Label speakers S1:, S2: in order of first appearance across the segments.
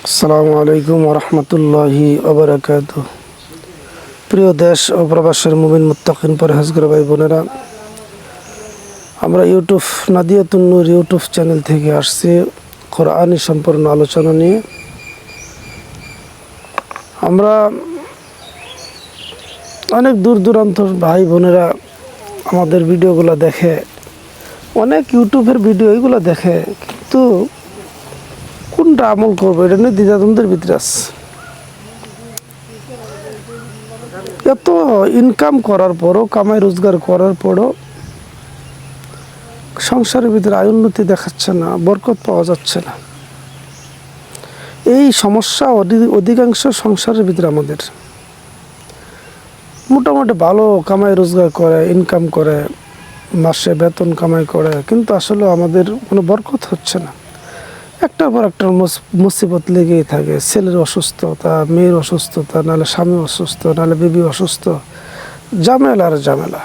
S1: আসসালামু আলাইকুম ওরহমতুল্লাহি ওবরাকাতুহ। প্রিয় দেশ ও প্রবাসের মুমিন মুত্তাকিন পরহেজগার ভাই বোনেরা, আমরা নাদিয়াতুন নূর ইউটিউব চ্যানেল থেকে আসছি কোরআনী সম্পূর্ণ আলোচনা নিয়ে। আমরা অনেক দূর দূরান্তর ভাই বোনেরা আমাদের ভিডিওগুলো দেখে, অনেক ইউটিউবের ভিডিও এগুলো দেখে, কিন্তু কোনটা আমল করবো এটা নিয়ে দ্বিধাদ্বন্দ্বের ভিতরে আছে। এত ইনকাম করার পরও, কামাই রোজগার করার পরও সংসারের ভিতরে আয় উন্নতি দেখাচ্ছে না, বরকত পাওয়া যাচ্ছে না। এই সমস্যা অধিকাংশ সংসারের ভিতরে আমাদের। মোটামুটি ভালো কামাই রোজগার করে, ইনকাম করে, মাসে বেতন কামাই করে, কিন্তু আসলে আমাদের কোনো বরকত হচ্ছে না। একটার পর একটা মুসিবত লেগেই থাকে। ছেলের অসুস্থতা, মেয়ের অসুস্থতা, নাহলে স্বামী অসুস্থ, নাহলে বিবি অসুস্থ, ঝামেলা আর ঝামেলা।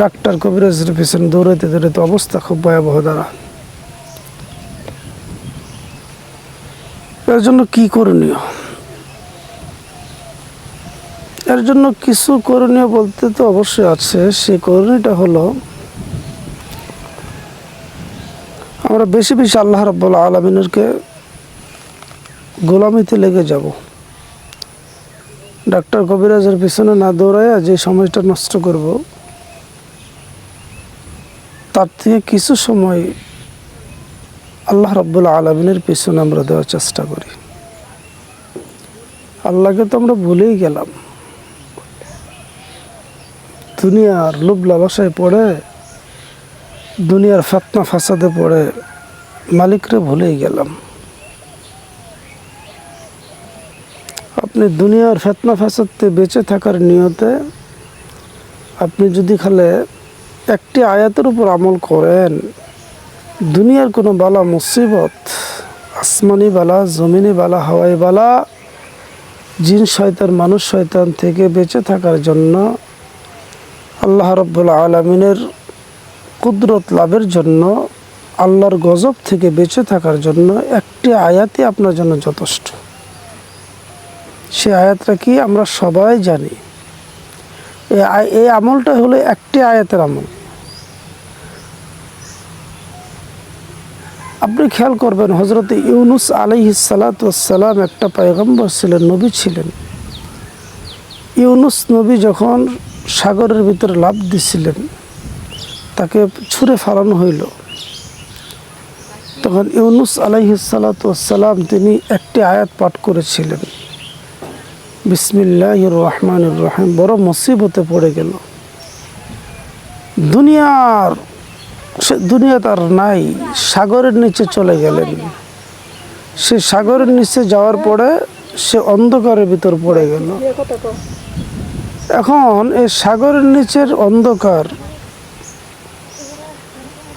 S1: ডাক্তার কবিরাজের পিছনে দৌড়াইতে দৌড়াইতে অবস্থা খুব ভয়াবহ দ্বারা। এর জন্য কি করণীয়? এর জন্য কিছু করণীয় বলতে তো অবশ্যই আছে। সেই করণীয়টা হলো, আমরা বেশি বেশি আল্লাহ রাব্বুল আলামিনকে গোলামিতে লেগে যাব। ডাক্তার কবিরাজের পিছনে না দৌড়াইয়া যে সময়টা নষ্ট করব, তার থেকে কিছু সময় আল্লাহ রাব্বুল আলামিনের পিছনে আমরা দেওয়ার চেষ্টা করি। আল্লাহকে তো আমরা ভুলেই গেলাম। দুনিয়ার লোভ লালসায় পড়ে, দুনিয়ার ফিতনা ফাসাদে পড়ে মালিকরে ভুলেই গেলাম। আপনি দুনিয়ার ফিতনা ফাসাদে বেঁচে থাকার নিয়তে আপনি যদি খালি একটি আয়াতের উপর আমল করেন, দুনিয়ার কোনো বালা মুসিবত, আসমানি বালা, জমিনি বালা, হাওয়াই বালা, জিন শয়তান, মানুষ শয়তান থেকে বেঁচে থাকার জন্য, আল্লাহ রাব্বুল আলামিনের কুদরত লাভের জন্য, আল্লাহর গজব থেকে বেঁচে থাকার জন্য একটি আয়াতই আপনার জন্য যথেষ্ট। সে আয়াতটা কি আমরা সবাই জানি। এই আমলটা হলো একটি আয়াতের আমল। আপনি খেয়াল করবেন, হযরত ইউনুস আলাইহিস সালাতু ওয়াস সালাম একটা পয়গম্বর ছিলেন, নবী ছিলেন। ইউনুস নবী যখন সাগরের ভিতরে লাফ দিছিলেন, তাকে ছুঁড়ে ফেলানো হইল, তখন ইউনুস আলাইহিস সালাতু ওয়াস সালাম তিনি একটি আয়াত পাঠ করেছিলেন, বিসমিল্লাহির রহমানির রহিম। বড় মুসিবতে পড়ে গেল। দুনিয়া তার নাই, সাগরের নিচে চলে গেলেন। সে সাগরের নিচে যাওয়ার পরে সে অন্ধকারের ভিতর পড়ে গেল। এখন এই সাগরের নিচের অন্ধকার,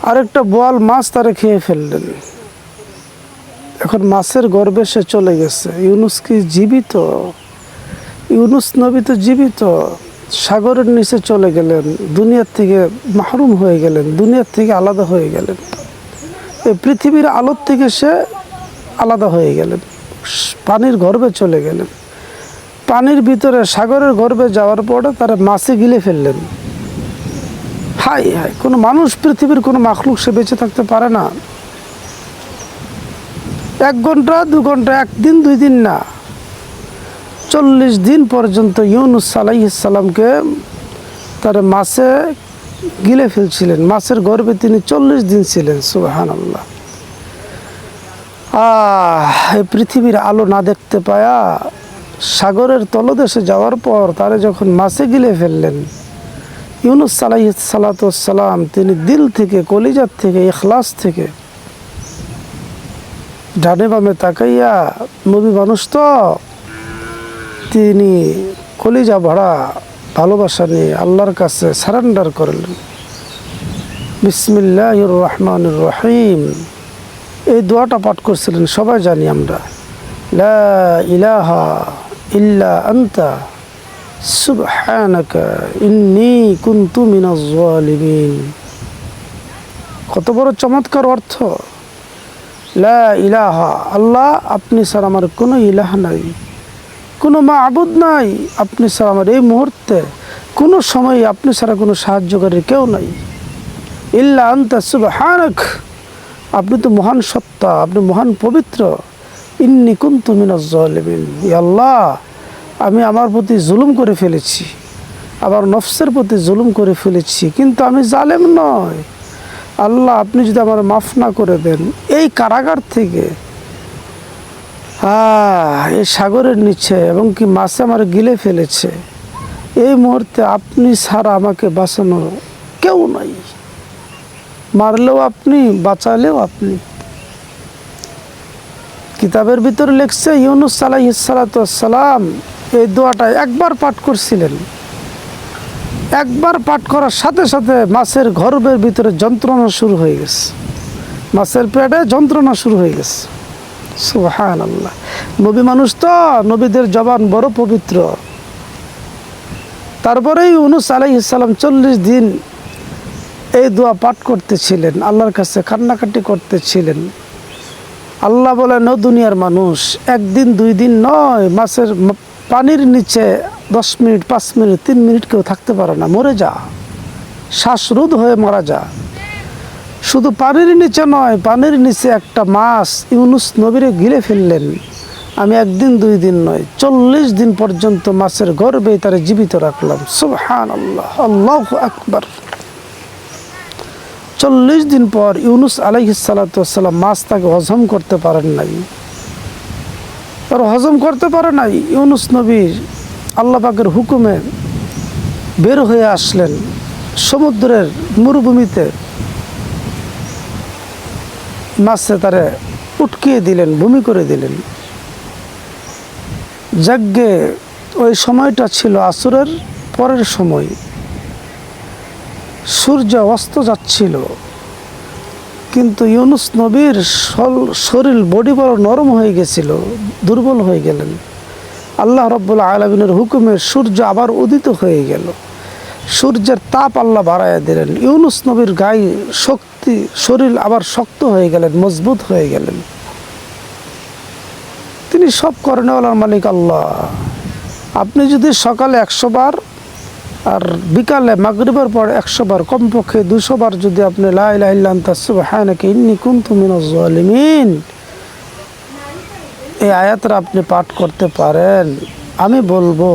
S1: আরেকটা বোয়াল মাছ তারে খেয়ে ফেললেন। এখন মাছের গর্ভে সে চলে গেছে। ইউনুস কি জীবিত? ইউনুস নবী তো জীবিত। সাগরের নিচে চলে গেলেন, দুনিয়ার থেকে মাহরুম হয়ে গেলেন, দুনিয়ার থেকে আলাদা হয়ে গেলেন। এই পৃথিবীর আলোর থেকে সে আলাদা হয়ে গেলেন, পানির গর্ভে চলে গেলেন। পানির ভিতরে সাগরের গর্ভে যাওয়ার পরে তারা মাছে গিলে ফেললেন। হাই হাই, কোনো মানুষ, পৃথিবীর কোনো মাখলুক সে বেঁচে থাকতে পারে না। 1 ঘন্টা 2 ঘন্টা, 1 দিন 2 দিন না, 40 দিন পর্যন্ত ইউনুস আলাইহিস সালামকে তার মাছে গিলে ফেলছিলেন। মাছের গর্ভে তিনি 40 দিন ছিলেন। সুবহানাল্লাহ। এই পৃথিবীর আলো না দেখতে পায়া সাগরের তলদেশে যাওয়ার পর তারা যখন মাছে গিলে ফেললেন, ইউনুস আলাইহিস সালাতু ওয়াস সালাম তিনি দিল থেকে, কলিজার থেকে, ইখলাস থেকে ডানে বামে তাকাইয়া, নবী মানুষ তো, তিনি কলিজা ভরা ভালোবাসা নিয়ে আল্লাহর কাছে সারেন্ডার করলেন। বিসমিল্লাহির রহমানির রহিম এই দোয়াটা পাঠ করছিলেন, সবাই জানি আমরা। লা ইলাহা ইল্লা আনতা সুবহানাকা ইন্নী কুনতু মিনাজ জালিমিন। কত বড় চমৎকার অর্থ! লা ইলাহা, আল্লাহ আপনি ছাড়া আমার কোনো ইলাহ নাই, কোনো মাবুদ নাই, আপনি ছাড়া আমার এই মুহূর্তে কোনো সময় আপনি ছাড়া কোনো সাহায্যকারী কেউ নাই। ইল্লা আনতা সুবহানাক, আপনি তো মহান সত্তা, আপনি মহান পবিত্র। ইন্নী কুনতু মিনাজ জালিমিন, ইয়া আল্লাহ আমি আমার প্রতি জুলুম করে ফেলেছি, আবার নফসের প্রতি জুলুম করে ফেলেছি, কিন্তু আমি জালেম নয়। আল্লাহ আপনি যদি আমার মাফ না করে দেন, এই কারাগার থেকে এই সাগরের নিচে এবং কি মাছে আমার গিলে ফেলেছে, এই মুহূর্তে আপনি ছাড়া আমাকে বাঁচানোর কেউ নাই। মারলেও আপনি, বাঁচালেও আপনি। কিতাবের ভিতরে লেখছে ইউনুস আলাইহিস সালাতু ওয়াস সালাম এই দোয়াটা একবার পাঠ করছিলেন। একবার পাঠ করার সাথে সাথে মাছের গর্ভের ভিতরে যন্ত্রণা শুরু হয়ে গেছে, মাছের পেটে যন্ত্রণা শুরু হয়ে গেছে। সুবহানাল্লাহ। নবী মানুষ তো, নবীদের জবান বড় পবিত্র। তারপরেই ইউনুস আলাইহিস সালাম 40 দিন এই দোয়া পাঠ করতেছিলেন, আল্লাহর কাছে কান্নাকাটি করতেছিলেন। আল্লাহ বলেন, ও দুনিয়ার মানুষ, একদিন 2 দিন নয়, মাছের পানির নিচে 10 মিনিট, 5 মিনিট, 3 মিনিট কেউ থাকতে পারে না, মরে যা, শ্বাসরোধ হয়ে মারা যা। শুধু পানির নিচে নয়, পানির নিচে একটা মাছ ইউনুস নবীরে গিলে ফেললেন। আমি 1 দিন 2 দিন নয়, 40 দিন পর্যন্ত মাছের গর্ভে তারা জীবিত রাখলাম। সুবহানাল্লাহ, আল্লাহু আকবার। 40 দিন পর ইউনুস আলাইহিস সালাতু ওয়াস সালাম মাছ তাকে হজম করতে পারেন নাই, আর হজম করতে পারে নাই। ইউনুস নবী আল্লাহ পাকের হুকুমে বের হয়ে আসলেন সমুদ্রের মরুভূমিতে, মাছে তারে উটকিয়ে দিলেন, ভূমি করে দিলেন। যজ্ঞে ওই সময়টা ছিল আসরের পরের সময়, সূর্য অস্ত যাচ্ছিল, কিন্তু ইউনুস নবীর শরীর বডি বড় নরম হয়ে গেছিল, দুর্বল হয়ে গেলেন। আল্লাহ রাব্বুল আলামিনের হুকুমে সূর্য আবার উদিত হয়ে গেল, সূর্যের তাপ আল্লাহ বাড়াইয়া দিলেন। ইউনুস নবীর গায়ে শক্তি, শরীর আবার শক্ত হয়ে গেলেন, মজবুত হয়ে গেলেন। তিনি সব করেনওয়ালার মালিক আল্লাহ। আপনি যদি সকালে 100 বার আর বিকালে মাগরিবের পর 100 বার, কমপক্ষে 200 বার যদি আপনি লা ইলাহা ইল্লা আনতা সুবহানাকা ইন্নী কুনতু মিনাজ জালিমিন এই আয়াতটা আপনি পাঠ করতে পারেন, আমি বলবো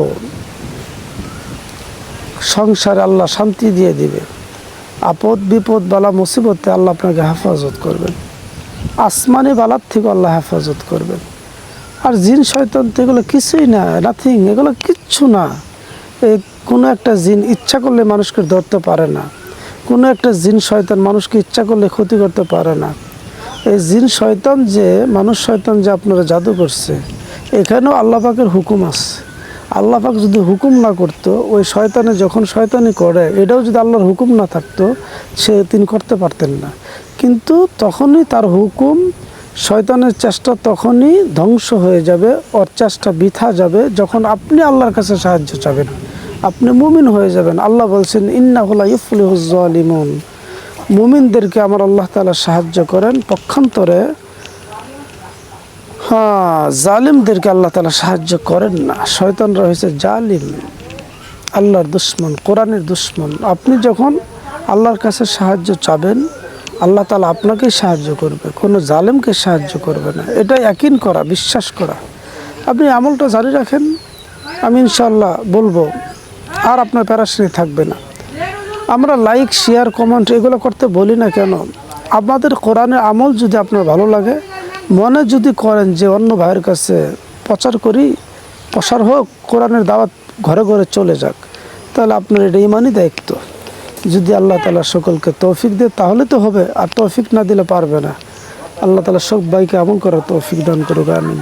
S1: সংসারে আল্লাহ শান্তি দিয়ে দিবে। আপদ বিপদ বালা মুসিবতে আল্লাহ আপনাকে হেফাজত করবেন, আসমানি বালার থেকে আল্লাহ হেফাজত করবেন। আর জিন শয়তান তো এগুলো কিছুই না, নাথিং, এগুলো কিচ্ছু না। এই কোনো একটা জিন ইচ্ছা করলে মানুষকে ধরতে পারে না, কোনো একটা জিন শয়তান মানুষকে ইচ্ছা করলে ক্ষতি করতে পারে না। এই জিন শয়তান যে, মানুষ শয়তান যে আপনারা জাদু করছে, এখানেও আল্লাহ পাকের হুকুম আছে। আল্লাহ পাক যদি হুকুম না করতো, ওই শয়তানে যখন শয়তানি করে, এটাও যদি আল্লাহর হুকুম না থাকতো, তিনি করতে পারতেন না। কিন্তু তখনই তার হুকুম, শয়তানের চেষ্টা তখনই ধ্বংস হয়ে যাবে, ওর চেষ্টা বৃথা যাবে যখন আপনি আল্লাহর কাছে সাহায্য চাবেন, আপনি মুমিন হয়ে যাবেন। আল্লাহ বলছেন, ইন্নাহু লা ইউফলিহুজ জালিমুন, মুমিনদেরকে আমার আল্লাহ তাআলা সাহায্য করেন, পক্ষান্তরে জালিমদেরকে আল্লাহ তাআলা সাহায্য করেন না। শয়তানরা হয়েছে জালিম, আল্লাহর দুশমন, কোরআনের দুশমন। আপনি যখন আল্লাহর কাছে সাহায্য চাবেন, আল্লাহ তাআলা আপনাকেই সাহায্য করবে, কোনো জালেমকে সাহায্য করবে না। এটা ইয়াকিন করা, বিশ্বাস করা। আপনি আমলটা জারি রাখেন, আমি ইনশাআল্লাহ বলবো আর আপনার প্যারাশানি থাকবে না। আমরা লাইক, শেয়ার, কমেন্ট এগুলো করতে বলি না কেন? আমাদের কোরআনের আমল যদি আপনার ভালো লাগে, মনে যদি করেন যে অন্য ভাইয়ের কাছে প্রচার করি, প্রসার হোক, কোরআনের দাওয়াত ঘরে ঘরে চলে যাক, তাহলে আপনার এটা ইমানই দায়িত্ব। যদি আল্লাহ তাআলা সকলকে তৌফিক দেয় তাহলে তো হবে, আর তৌফিক না দিলে পারবে না। আল্লাহ তাআলা সবাইকে আমল করার তৌফিক দান করুক, আমিন।